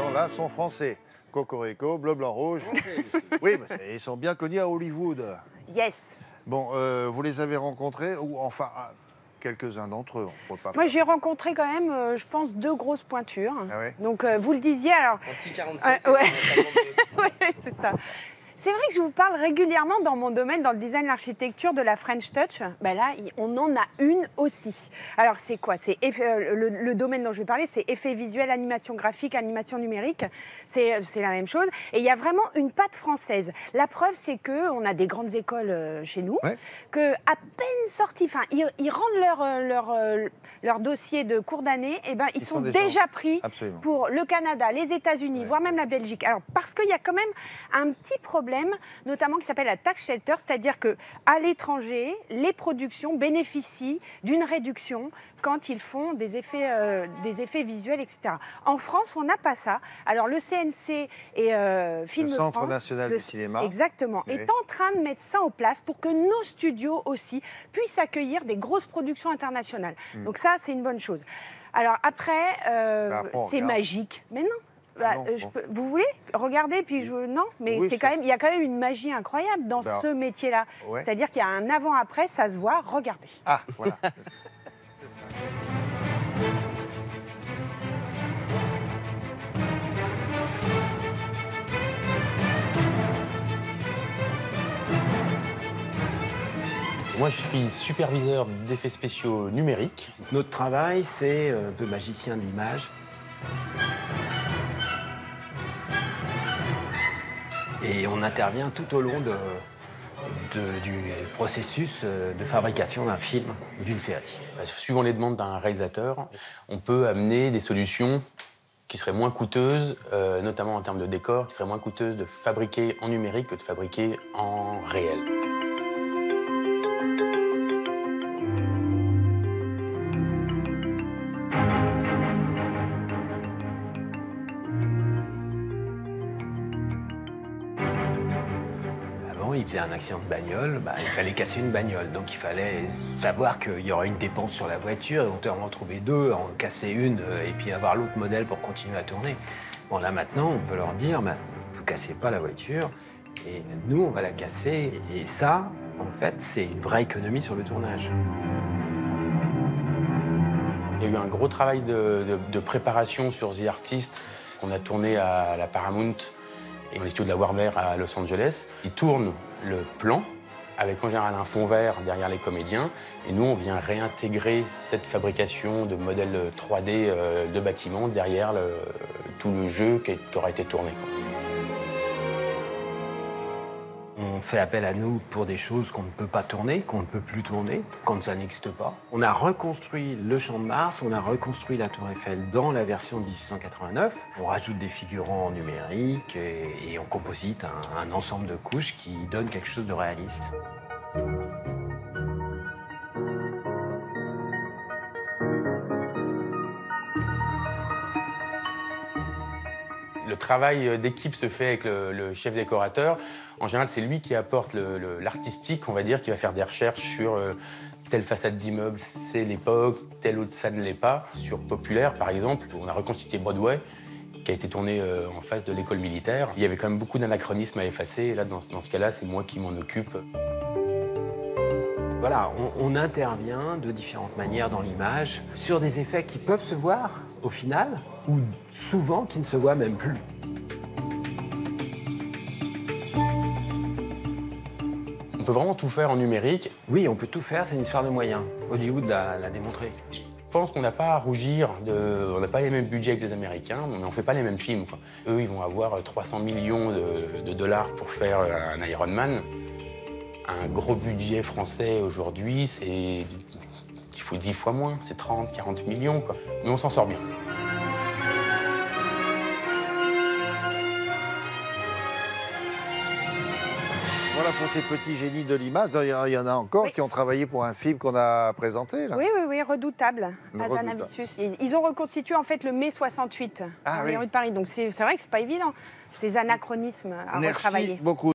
gens-là sont français. Cocorico, bleu, blanc, rouge. Oui, mais ils sont bien connus à Hollywood. Yes. Bon, vous les avez rencontrés, ou enfin, quelques-uns d'entre eux, on peut pas... Moi, j'ai rencontré quand même, je pense, 2 grosses pointures. Ah ouais. Donc, vous le disiez, alors... Un petit 47. Ouais, ouais, c'est ça. C'est vrai que je vous parle régulièrement dans mon domaine, dans le design, l'architecture, de la French Touch. Ben là, on en a une aussi. Alors, c'est quoi? C'est le domaine dont je vais parler, c'est effets visuels, animation graphique, animation numérique. C'est la même chose. Et il y a vraiment une patte française. La preuve, c'est qu'on a des grandes écoles chez nous, Ouais. que à peine sortis, enfin, ils rendent leur dossier de cours d'année, et ben, ils sont déjà pris Absolument. pour le Canada, les États-Unis, voire même la Belgique. Alors, parce qu'il y a quand même un petit problème, notamment qui s'appelle la tax shelter, c'est-à-dire qu'à l'étranger, les productions bénéficient d'une réduction quand ils font des effets visuels, etc. En France, on n'a pas ça. Alors, le CNC et Film Le Centre France, national du cinéma. exactement, Oui. est en train de mettre ça en place pour que nos studios aussi puissent accueillir des grosses productions internationales. Donc ça, c'est une bonne chose. Alors après, après, on c'est regarde. magique. Mais non. Bah, non, bon. vous voulez regarder puis non, mais Oui, c'est quand même, il y a quand même une magie incroyable dans Ben, ce métier-là. ouais. C'est-à-dire qu'il y a un avant-après, ça se voit. Regardez. Ah, voilà. Moi, je suis superviseur d'effets spéciaux numériques. Notre travail, c'est un peu magicien de l'image. Et on intervient tout au long du processus de fabrication d'un film ou d'une série. Suivant les demandes d'un réalisateur, on peut amener des solutions qui seraient moins coûteuses, notamment en termes de décor, qui seraient moins coûteuses de fabriquer en numérique que de fabriquer en réel. Avant, il faisait un accident de bagnole, il fallait casser une bagnole. Donc il fallait savoir qu'il y aurait une dépense sur la voiture, et on peut en trouver 2, en casser une, et puis avoir l'autre modèle pour continuer à tourner. Bon, là maintenant, on peut leur dire, vous cassez pas la voiture, et nous, on va la casser. Et ça, en fait, c'est une vraie économie sur le tournage. Il y a eu un gros travail de préparation sur The Artist qu'on a tourné à la Paramount et dans les studios de la Warner à Los Angeles. Ils tournent le plan avec en général un fond vert derrière les comédiens. Et nous, on vient réintégrer cette fabrication de modèles 3D de bâtiments derrière tout le jeu qui aura été tourné. On fait appel à nous pour des choses qu'on ne peut pas tourner, qu'on ne peut plus tourner, quand ça n'existe pas. On a reconstruit le Champ de Mars, on a reconstruit la Tour Eiffel dans la version de 1889. On rajoute des figurants numériques et on composite un ensemble de couches qui donne quelque chose de réaliste. Le travail d'équipe se fait avec le chef décorateur. En général, c'est lui qui apporte l'artistique, on va dire, qui va faire des recherches sur telle façade d'immeuble, c'est l'époque, telle autre, ça ne l'est pas. Sur Populaire, par exemple, on a reconstitué Broadway, qui a été tourné en face de l'école militaire. Il y avait quand même beaucoup d'anachronismes à effacer, et là, dans ce cas-là, c'est moi qui m'en occupe. Voilà, on intervient de différentes manières dans l'image sur des effets qui peuvent se voir au final, ou souvent qui ne se voient même plus. On peut vraiment tout faire en numérique. Oui, on peut tout faire, c'est une histoire de moyens. Hollywood l'a démontré. Je pense qu'on n'a pas à rougir, on n'a pas les mêmes budgets que les Américains, mais on ne fait pas les mêmes films, quoi. Eux, ils vont avoir 300 millions de dollars pour faire un Iron Man. Un gros budget français aujourd'hui, il faut 10 fois moins, c'est 30, 40 millions, quoi. Mais on s'en sort bien. Voilà pour ces petits génies de l'image. Il y en a encore qui ont travaillé pour un film qu'on a présenté, là. Oui, Redoutable, Hazanavicius. Ils ont reconstitué en fait le mai 68 dans les rues de Paris. Donc c'est vrai que c'est pas évident, ces anachronismes à retravailler. Merci beaucoup.